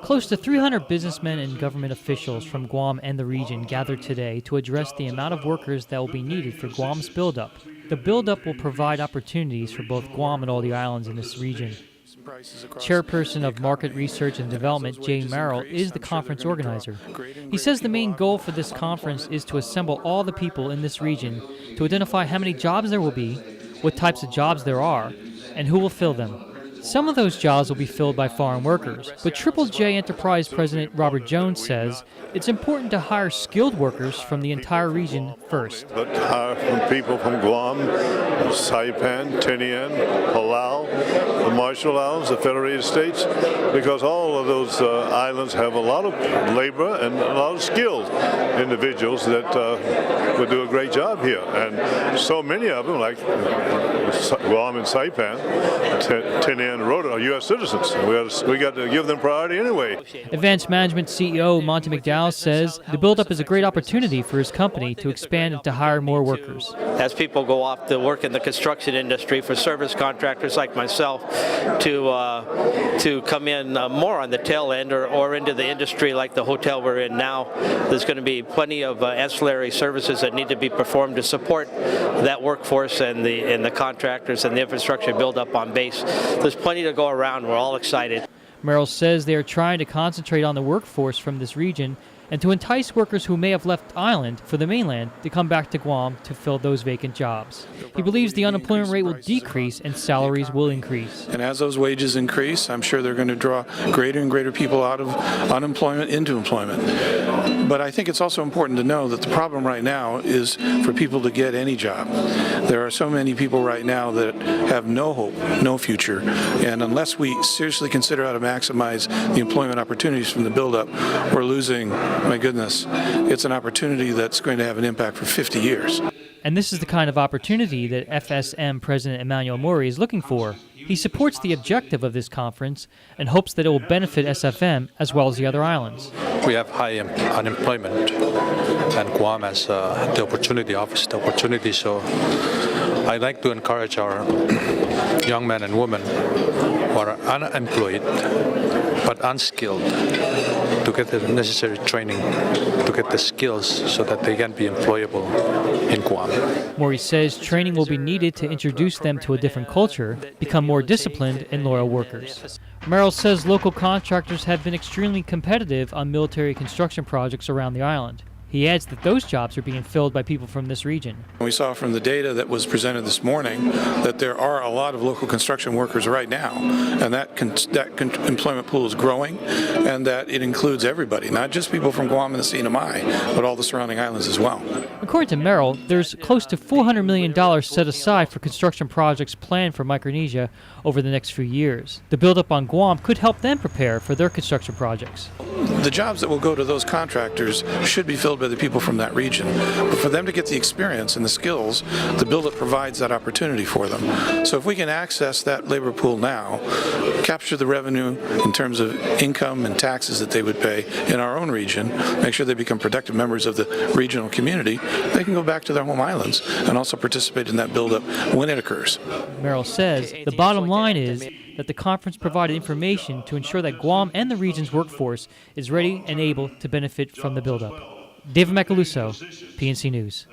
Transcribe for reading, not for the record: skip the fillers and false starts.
Close to 300 businessmen and government officials from Guam and the region gathered today to address the amount of workers that will be needed for Guam's buildup. The buildup will provide opportunities for both Guam and all the islands in this region. Chairperson of Market Research and Development, Jay Merrill, is the conference organizer. He says the main goal for this conference is to assemble all the people in this region to identify how many jobs there will be, what types of jobs there are, and who will fill them. Some of those jobs will be filled by foreign workers, but Triple J Enterprise President Robert Jones says it's important to hire skilled workers from the entire region first. But hire from people from Guam, Saipan, Tinian, Palau, the Marshall Islands, the Federated States, because all of those islands have a lot of labor and a lot of skilled individuals that would do a great job here. And so many of them, like Guam and Saipan, Tinian, Rhoda are U.S. citizens. We got to give them priority anyway. Advanced Management CEO Monty McDowell says the buildup is a great opportunity for his company to expand and to hire more workers. As people go off to work in the construction industry, for service contractors like myself to come in more on the tail end or into the industry like the hotel we're in now, there's going to be plenty of ancillary services that need to be performed to support that workforce and the contractors and the infrastructure buildup on base. There's plenty to go around. We're all excited. Merrill says they are trying to concentrate on the workforce from this region and to entice workers who may have left island for the mainland to come back to Guam to fill those vacant jobs. He believes the unemployment rate will decrease and salaries will increase. And as those wages increase, I'm sure they're going to draw greater and greater people out of unemployment into employment. But I think it's also important to know that the problem right now is for people to get any job. There are so many people right now that have no hope, no future, and unless we seriously consider how to maximize the employment opportunities from the buildup, we're losing, my goodness, it's an opportunity that's going to have an impact for 50 years. And this is the kind of opportunity that FSM President Emmanuel Mori is looking for. He supports the objective of this conference and hopes that it will benefit SFM as well as the other islands. We have high unemployment, and Guam has the opportunity, offers the opportunity. So I'd like to encourage our young men and women who are unemployed but unskilled to get the necessary training, to get the skills so that they can be employable in Guam. Maury says training will be needed to introduce them to a different culture, become more disciplined and loyal workers. Merrill says local contractors have been extremely competitive on military construction projects around the island. He adds that those jobs are being filled by people from this region. We saw from the data that was presented this morning that there are a lot of local construction workers right now, and that employment pool is growing, and that it includes everybody, not just people from Guam and the CNMI, but all the surrounding islands as well. According to Merrill, there's close to $400 million set aside for construction projects planned for Micronesia over the next few years. The buildup on Guam could help them prepare for their construction projects. The jobs that will go to those contractors should be filled by the people from that region. But for them to get the experience and the skills, the buildup provides that opportunity for them. So if we can access that labor pool now, capture the revenue in terms of income and taxes that they would pay in our own region, make sure they become productive members of the regional community, they can go back to their home islands and also participate in that buildup when it occurs. Merrill says the bottom line is that the conference provided information to ensure that Guam and the region's workforce is ready and able to benefit from the buildup. David Macaluso, PNC News.